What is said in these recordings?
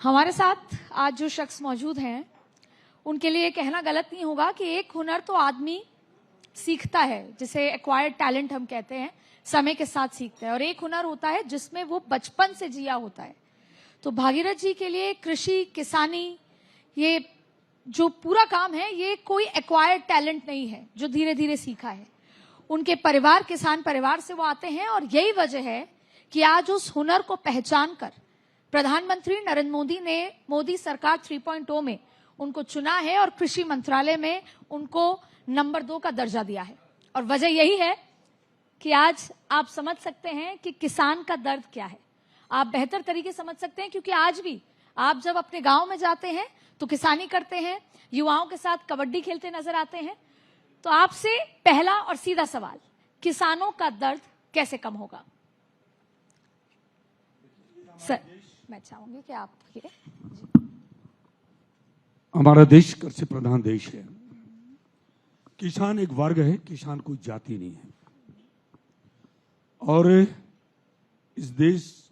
हमारे साथ आज जो शख्स मौजूद हैं उनके लिए कहना गलत नहीं होगा कि एक हुनर तो आदमी सीखता है, जिसे एक्वायर्ड टैलेंट हम कहते हैं, समय के साथ सीखता है, और एक हुनर होता है जिसमें वो बचपन से जिया होता है। तो भागीरथ जी के लिए कृषि, किसानी, ये जो पूरा काम है ये कोई एक्वायर्ड टैलेंट नहीं है जो धीरे धीरे सीखा है। उनके परिवार किसान परिवार से वो आते हैं, और यही वजह है कि आज उस हुनर को पहचान कर प्रधानमंत्री नरेंद्र मोदी ने मोदी सरकार 3.0 में उनको चुना है और कृषि मंत्रालय में उनको नंबर 2 का दर्जा दिया है। और वजह यही है कि आज आप समझ सकते हैं कि किसान का दर्द क्या है, आप बेहतर तरीके से समझ सकते हैं, क्योंकि आज भी आप जब अपने गांव में जाते हैं तो किसानी करते हैं, युवाओं के साथ कबड्डी खेलते नजर आते हैं। तो आपसे पहला और सीधा सवाल, किसानों का दर्द कैसे कम होगा? सर, मैं चाहूंगी कि आप हमारा देश कृषि प्रधान देश है। किसान एक वर्ग है, किसान कोई जाति नहीं है। और इस देश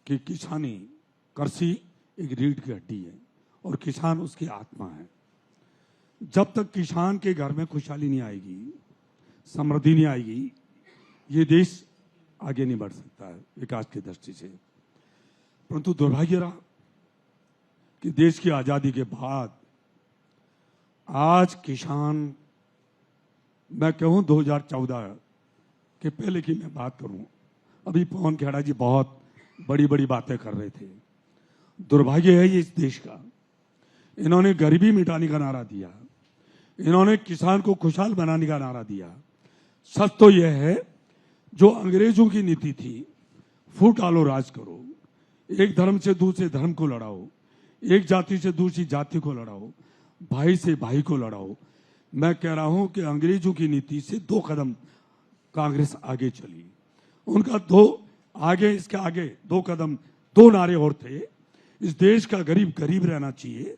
की किसानी कृषि एक रीढ़ की हड्डी है और किसान उसकी आत्मा है। जब तक किसान के घर में खुशहाली नहीं आएगी, समृद्धि नहीं आएगी, ये देश आगे नहीं बढ़ सकता है विकास की दृष्टि से। परंतु दुर्भाग्य रहा कि देश की आजादी के बाद आज किसान, मैं कहूं 2014 के पहले की मैं बात करूं, अभी पवन खेड़ा जी बहुत बड़ी बड़ी बातें कर रहे थे। दुर्भाग्य है ये इस देश का, इन्होंने गरीबी मिटाने का नारा दिया, इन्होंने किसान को खुशहाल बनाने का नारा दिया। सच तो यह है, जो अंग्रेजों की नीति थी, फूट डालो राज करो, एक धर्म से दूसरे धर्म को लड़ाओ, एक जाति से दूसरी जाति को लड़ाओ, भाई से भाई को लड़ाओ, मैं कह रहा हूं कि अंग्रेजों की नीति से 2 कदम कांग्रेस आगे चली। उनका इसके आगे 2 कदम, 2 नारे और थे। इस देश का गरीब गरीब रहना चाहिए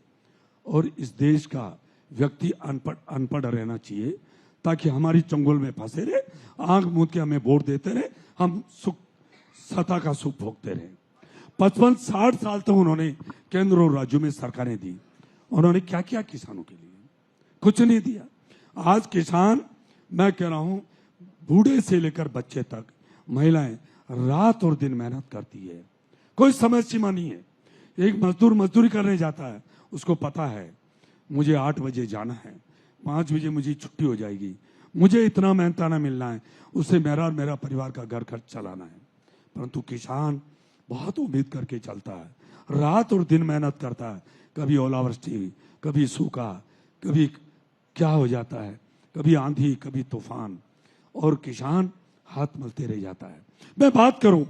और इस देश का व्यक्ति अनपढ़ रहना चाहिए, ताकि हमारी चंगुल में फंसे रहे, आंख मूंद के हमें वोट देते रहे, हम सुख सत्ता का सुख भोगते रहे। 55-60 साल तक उन्होंने केंद्र और राज्यों में सरकारें दी। उन्होंने क्या किया किसानों के लिए? कुछ नहीं दिया। आज किसान, मैं कह रहा हूं, बूढ़े से लेकर बच्चे तक, महिलाएं रात और दिन मेहनत करती है, कोई समय सीमा नहीं है। एक मजदूर मजदूरी करने जाता है, उसको पता है मुझे 8 बजे जाना है, 5 बजे मुझे छुट्टी हो जाएगी, मुझे इतना मेहनताना मिलना है, उससे मेरा और मेरा परिवार का घर खर्च चलाना है। परंतु किसान बहुत उम्मीद करके चलता है, रात और दिन मेहनत करता है। कभी ओलावृष्टि, कभी सूखा, कभी क्या हो जाता है, कभी आंधी, कभी तूफान, और किसान हाथ मलते रह जाता है। मैं बात करूं,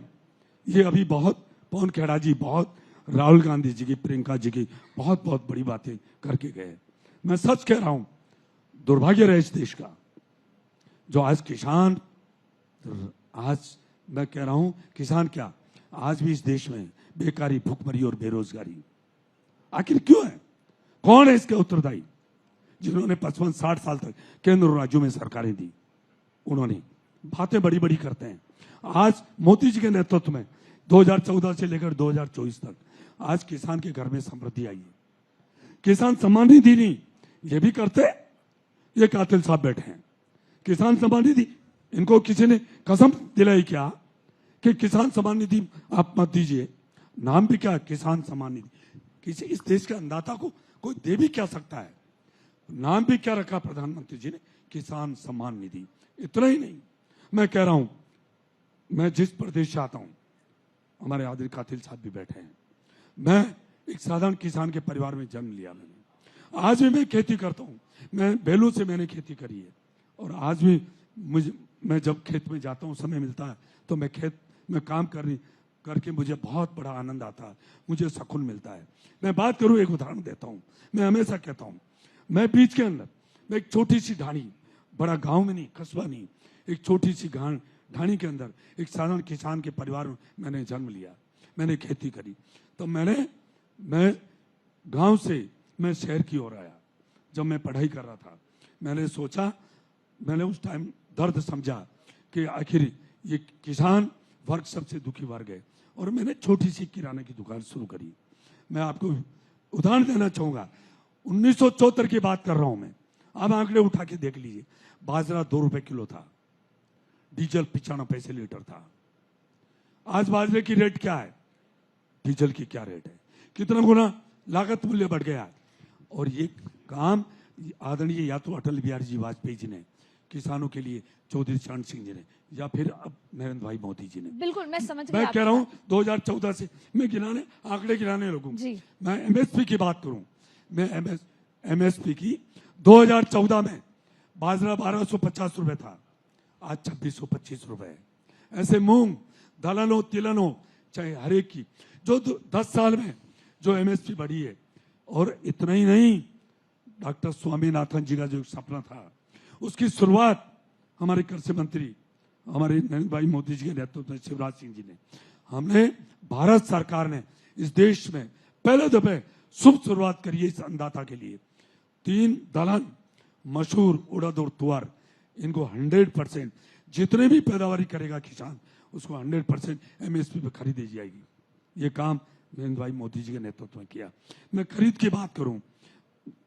ये अभी बहुत पवन खेड़ा जी, बहुत राहुल गांधी जी की, प्रियंका जी की बहुत बहुत बड़ी बातें करके गए। मैं सच कह रहा हूं, दुर्भाग्य रहे इस देश का, जो आज किसान, आज मैं कह रहा हूं किसान क्या, आज भी इस देश में बेकारी, भुखमरी और बेरोजगारी आखिर क्यों है? कौन है इसके उत्तरदायी? जिन्होंने 55-60 साल तक केंद्र और राज्यों में सरकारें दी, उन्होंने बातें बड़ी बड़ी करते हैं। आज मोदी जी के नेतृत्व में 2014 से लेकर 2024 तक आज किसान के घर में समृद्धि आई है। किसान सम्मान निधि नहीं, ये भी करते, ये कातिल साहब बैठे हैं। किसान सम्मान निधि, इनको किसी ने कसम दिलाई क्या कि किसान सम्मान निधि आप मत दीजिए? नाम भी क्या, किसान सम्मान निधि? किसी इस देश के अन्नदाता को कोई दे भी क्या सकता है? नाम भी क्या रखा प्रधानमंत्री जी ने, किसान सम्मान निधि। इतना ही नहीं, मैं कह रहा हूं, मैं जिस प्रदेश से आता हूं, हमारे आदिल कातिल साहब भी बैठे हैं, मैं एक साधारण किसान के परिवार में जन्म लिया। मैंने आज भी मैं खेती करता हूं, मैं बैलों से मैंने खेती करी है, और आज भी मैं जब खेत में जाता हूं, समय मिलता है तो मैं खेत में काम करके मुझे बहुत बड़ा आनंद आता है, मुझे सुकून मिलता है। मैं बात करूं, एक उदाहरण देता हूं, मैं हमेशा कहता हूं, मैं बीच के अंदर, मैं एक छोटी सी ढाणी, बड़ा गांव में नहीं, कस्बा नहीं, एक छोटी सी ढाणी के अंदर एक साधारण किसान के परिवार में मैंने जन्म लिया, मैंने खेती करी। तो मैं गांव से मैं शहर की ओर आया। जब मैं पढ़ाई कर रहा था, मैंने सोचा, मैंने उस टाइम दर्द समझा कि आखिर ये किसान वर्ग सबसे दुखी वर्ग है, और मैंने छोटी सी किराने की दुकान शुरू करी। मैं आपको उदाहरण देना चाहूंगा। 1974 की बात कर रहा हूं मैं। अब आंकड़े उठा के देख लीजिए। बाजरा 2 रुपए किलो था, डीजल 95 पैसे लीटर था। आज बाजरे की रेट क्या है, डीजल की क्या रेट है, कितना गुना लागत मूल्य बढ़ गया है। और ये काम आदरणीय या तो अटल बिहारी जी वाजपेयी जी ने किसानों के लिए, चौधरी चरण सिंह जी ने, या फिर अब नरेंद्र भाई मोदी जी ने। बिल्कुल, मैं समझ गई मैं आपकी कह रहा हूं बात। 2014 से मैं आंकड़े गिनाने लगूं। जी। मैं एमएसपी की बात करूं, मैं एमएसपी की 2014 में बाजरा 1250 रुपए था, आज 2625 रुपए है। ऐसे मूंग, दलहन हो, तिलहन हो, चाहे हर एक की जो 10 साल में जो एमएसपी बढ़ी है। और इतना ही नहीं, डॉक्टर स्वामीनाथन जी का जो सपना था, उसकी शुरुआत हमारे कृषि मंत्री हमारे नरेंद्र भाई मोदी जी के नेतृत्व में, शिवराज सिंह जी ने, हमने भारत सरकार ने इस देश में पहले दफे शुभ शुरुआत करी है इस अन्नदाता के लिए। 3 दलहन, मसूर, उड़द और तुअर, इनको 100% जितने भी पैदावारी करेगा किसान, उसको 100% एमएसपी पे खरीदी जाएगी। ये काम नरेंद्र भाई मोदी जी के नेतृत्व में किया। मैं खरीद की बात करूं,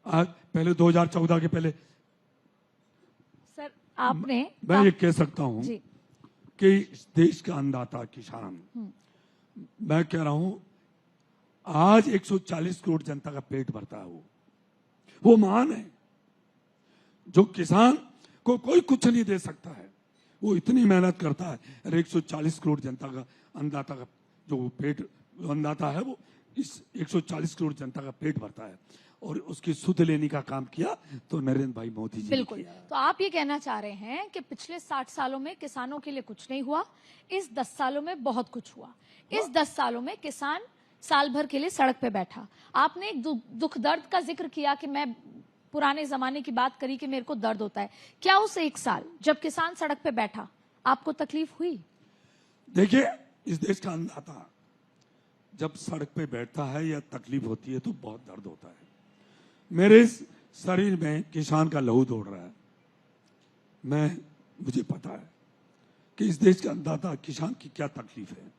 आज पहले 2014 के पहले सर आपने मैं ये कह सकता हूं जी। कि इस देश का अन्नदाता किसान, मैं कह रहा हूं आज 140 करोड़ जनता का पेट भरता है। वो महान है। जो किसान को कोई कुछ नहीं दे सकता है, वो इतनी मेहनत करता है। और 140 करोड़ जनता का अन्नदाता का जो पेट अन्नदाता है, वो इस 140 करोड़ जनता का पेट भरता है। और उसकी सुध लेने का काम किया तो नरेंद्र भाई मोदी जी ने बिल्कुल किया। तो आप ये कहना चाह रहे हैं कि पिछले 60 सालों में किसानों के लिए कुछ नहीं हुआ, इस 10 सालों में बहुत कुछ हुआ। इस 10 सालों में किसान साल भर के लिए सड़क पे बैठा। आपने एक दुख दर्द का जिक्र किया कि मैं पुराने जमाने की बात करी कि मेरे को दर्द होता है। क्या उस 1 साल जब किसान सड़क पे बैठा आपको तकलीफ हुई? देखिए, इस देश का अन्नदाता जब सड़क पे बैठता है या तकलीफ होती है तो बहुत दर्द होता है। मेरे शरीर में किसान का लहू दौड़ रहा है। मुझे पता है कि इस देश का अन्नदाता किसान की क्या तकलीफ है।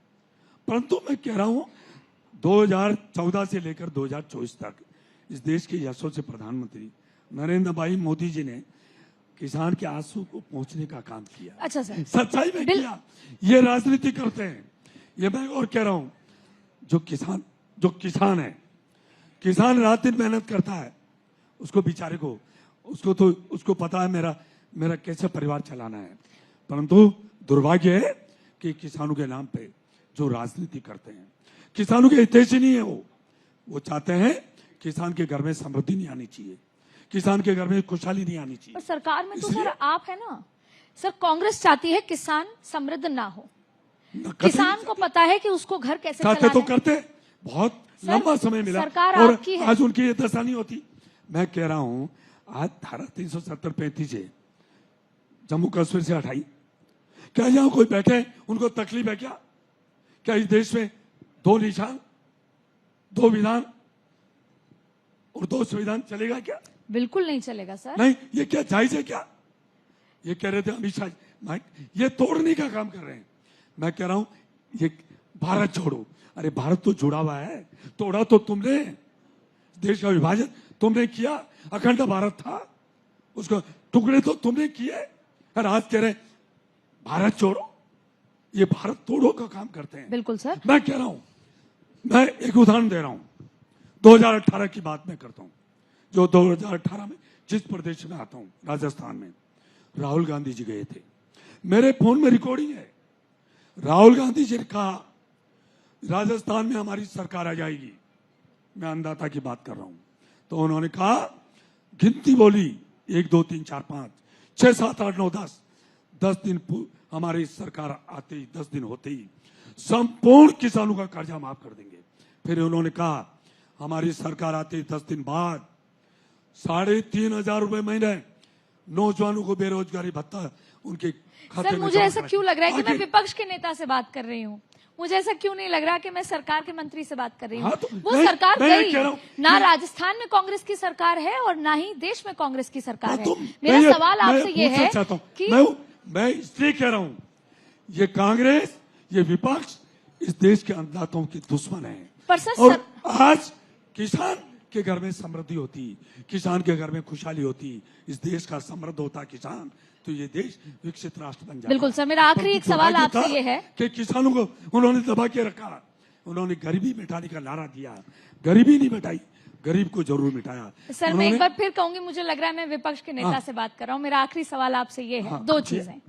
परंतु मैं कह रहा हूं 2014 से लेकर 2024 तक इस देश के यशस्वी प्रधानमंत्री नरेंद्र भाई मोदी जी ने किसान के आंसू को पहुंचने का काम किया। अच्छा सर, सच्चाई में किया। ये राजनीति करते हैं। ये मैं और कह रहा हूं, जो किसान है, किसान रात दिन मेहनत करता है, उसको बेचारे को उसको पता है मेरा कैसे परिवार चलाना है। परंतु दुर्भाग्य है कि किसानों के नाम पे जो राजनीति करते हैं, किसानों के हितैषी नहीं है। वो चाहते हैं किसान के घर में समृद्धि नहीं आनी चाहिए, किसान के घर में खुशहाली नहीं आनी चाहिए। पर सरकार में तो सर आप है ना सर, कांग्रेस चाहती है किसान समृद्ध ना हो। किसान को पता है कि उसको घर कैसे चलाना तो है। करते बहुत लंबा समय मिला सरकार और आपकी है। आज उनकी ये दशा नहीं होती। मैं कह रहा हूं, आज धारा 370-35 है, जम्मू कश्मीर से हटाई। क्या यहाँ कोई बैठे उनको तकलीफ है क्या इस देश में 2 निशान, 2 विधान और 2 संविधान चलेगा क्या? बिल्कुल नहीं चलेगा सर। नहीं, ये क्या जायज है क्या? ये कह रहे थे अमित शाह, ये तोड़ने का काम कर रहे हैं। मैं कह रहा हूं ये भारत छोड़ो। अरे भारत तो जुड़ा हुआ है, तोड़ा तो तुमने। देश का विभाजन तुमने किया, अखंड भारत था, उसको टुकड़े तो तुमने किए। और आज कह रहे भारत छोड़ो। ये भारत तोड़ो का काम करते हैं। बिल्कुल सर। मैं कह रहा हूं, मैं एक उदाहरण दे रहा हूं। 2018 की बात मैं करता हूं। जो 2018 में जिस प्रदेश में आता हूं, राजस्थान में, राहुल गांधी जी गए थे। मेरे फोन में रिकॉर्डिंग है। राहुल गांधी जी ने कहा राजस्थान में हमारी सरकार आ जाएगी। मैं अन्नदाता की बात कर रहा हूं। तो उन्होंने कहा, गिनती बोली 1 2 3 4 5 6 7 8 9 10 दिन हमारी सरकार आते ही 10 दिन होते ही संपूर्ण किसानों का कर्जा माफ कर देंगे। फिर उन्होंने कहा हमारी सरकार आते ही 10 दिन बाद 3,500 रुपए महीने नौजवानों को बेरोजगारी भत्ता उनके खाते सर में मुझे जमा ऐसा करें। क्यों लग रहा है कि मैं आगे- विपक्ष के नेता से बात कर रही हूँ। मुझे ऐसा क्यों नहीं लग रहा कि मैं सरकार के मंत्री से बात कर रही हूँ। हाँ, तो वो मैं- सरकार मैं ये गई कह रहा हूं ना, कि- राजस्थान में कांग्रेस की सरकार है और ना ही देश में कांग्रेस की सरकार हाँ, है। तो मेरा मैं सवाल आपसे ये पूछना है चाहता हूं। कि मैं इसलिए कह रहा हूं, ये कांग्रेस, ये विपक्ष इस देश के अन्नदाताओं के दुश्मन है। पर सर और आज किसान के घर में समृद्धि होती, किसान के घर में खुशहाली होती, इस देश का समृद्ध होता किसान, तो ये देश विकसित राष्ट्र बन जाता। बिल्कुल सर, मेरा आखिरी एक सवाल आपसे ये है कि किसानों को उन्होंने दबा के रखा, उन्होंने गरीबी मिटाने का नारा दिया, गरीबी नहीं मिटाई, गरीब को जरूर मिटाया। सर मैं एक बार फिर कहूंगी, मुझे लग रहा है मैं विपक्ष के नेता से बात कर रहा हूं। मेरा आखिरी सवाल आपसे ये है, दो चीजें।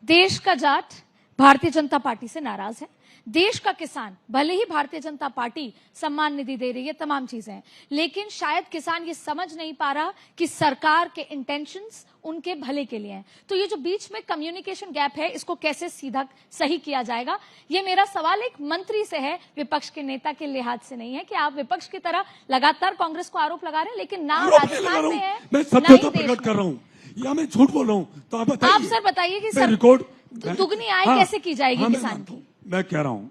देश का जाट भारतीय जनता पार्टी से नाराज है, देश का किसान भले ही भारतीय जनता पार्टी सम्मान निधि दे रही है, तमाम चीजें हैं, लेकिन शायद किसान ये समझ नहीं पा रहा कि सरकार के इंटेंशंस उनके भले के लिए हैं। तो ये जो बीच में कम्युनिकेशन गैप है, इसको कैसे सीधा सही किया जाएगा? ये मेरा सवाल एक मंत्री से है, विपक्ष के नेता के लिहाज से नहीं है कि आप विपक्ष की तरह लगातार कांग्रेस को आरोप लगा रहे हैं, लेकिन ना राजस्थान में है, मैं सत्यता प्रकट कर रहा हूँ या मैं झूठ बोल रहा हूँ, तो आप बताइए। आप सर बताइए कि सर रिकॉर्ड दुगनी आय कैसे की जाएगी किसान की? मैं कह रहा हूं,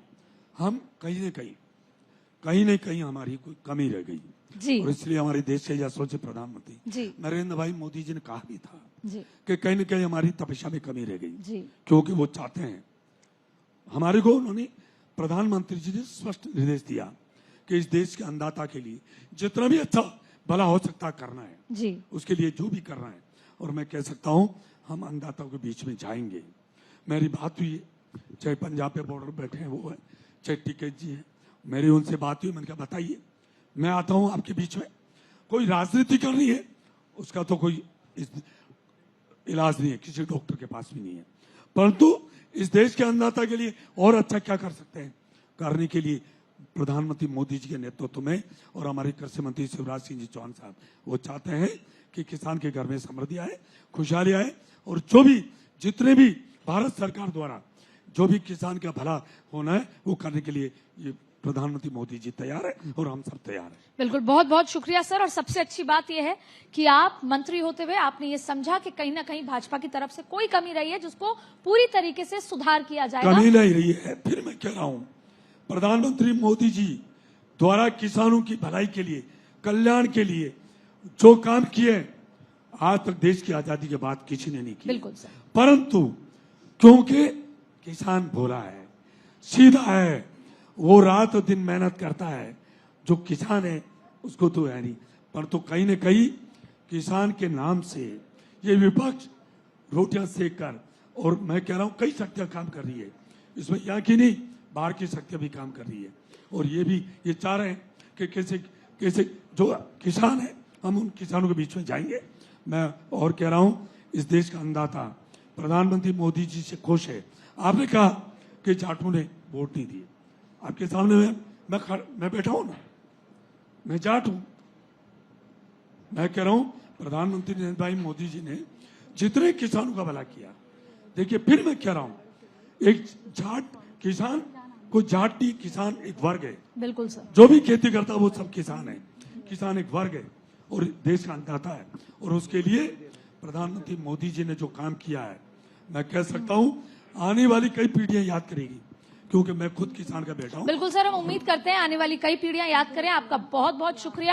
हम कहीं न कहीं हमारी कोई कमी रह गई जी, और इसलिए हमारे देश के यशस्वी प्रधानमंत्री जी, नरेंद्र भाई मोदी जी ने कहा भी था जी, कि कहीं न कहीं हमारी तपस्या में कमी रह गई जी, क्योंकि वो चाहते हैं हमारे को, उन्होंने प्रधानमंत्री जी ने स्पष्ट निर्देश दिया कि इस देश के अन्नदाता के लिए जितना भी अच्छा भला हो सकता करना है जी, उसके लिए जो भी करना है। और मैं कह सकता हूं हम अन्नदाताओं के बीच में जाएंगे। मेरी बात हुई है, चाहे पंजाब पे बॉर्डर बैठे हैं वो है, चाहे टिकैत जी है, मेरी उनसे बात हुई, मैंने कहा बताइए, मैं आता हूं आपके बीच में, कोई राजनीति करनी है उसका तो कोई इलाज नहीं है, किसी डॉक्टर के पास भी नहीं है, परंतु इस देश के अन्नदाता के लिए और अच्छा क्या कर सकते हैं, करने के लिए प्रधानमंत्री मोदी जी के नेतृत्व में और हमारे कृषि मंत्री शिवराज सिंह जी चौहान साहब वो चाहते हैं कि किसान के घर में समृद्धि आए, खुशहाली आए, और जो भी जितने भी भारत सरकार द्वारा जो भी किसान का भला होना है वो करने के लिए ये प्रधानमंत्री मोदी जी तैयार है और हम सब तैयार हैं। बिल्कुल, बहुत बहुत शुक्रिया सर। और सबसे अच्छी बात यह है कि आप मंत्री होते हुए आपने ये समझा कि कहीं ना कहीं भाजपा की तरफ से कोई कमी रही है जिसको पूरी तरीके से सुधार किया जाएगा। कमी नहीं रही है, फिर मैं कह रहा हूं प्रधानमंत्री मोदी जी द्वारा किसानों की भलाई के लिए, कल्याण के लिए जो काम किए आज तक देश की आजादी के बाद किसी ने नहीं किया। बिल्कुल सर। परंतु क्योंकि किसान भोला है, सीधा है, वो रात और दिन मेहनत करता है, जो किसान है उसको तो है नहीं, परंतु कहीं न कहीं किसान के नाम से ये विपक्ष रोटियां सेक कर, और मैं कह रहा हूं कई शक्तियां काम कर रही है इसमें, यहाँ की नहीं बाहर की शक्तियां भी काम कर रही है, और ये चाह रहे हैं कि कैसे जो किसान है हम उन किसानों के बीच में जाएंगे। मैं और कह रहा हूं इस देश का अन्नदाता प्रधानमंत्री मोदी जी से खुश है। आपने कहा कि जाटों ने वोट नहीं दिए, आपके सामने मैं बैठा हूं ना, मैं जाट हूं। मैं कह रहा हूं प्रधानमंत्री नरेंद्र भाई मोदी जी ने जितने किसानों का भला किया, देखिए फिर मैं कह रहा हूं एक जाट किसान को, जाट नहीं, किसान एक वर्ग है। बिल्कुल सर। जो भी खेती करता है वो सब किसान है, किसान एक वर्ग है और देश का अन्नदाता है, और उसके लिए प्रधानमंत्री मोदी जी ने जो काम किया है मैं कह सकता हूं आने वाली कई पीढ़ियां याद करेगी, क्योंकि मैं खुद किसान का बेटा हूं। बिल्कुल सर, हम उम्मीद करते हैं आने वाली कई पीढ़ियां याद करें। आपका बहुत बहुत शुक्रिया।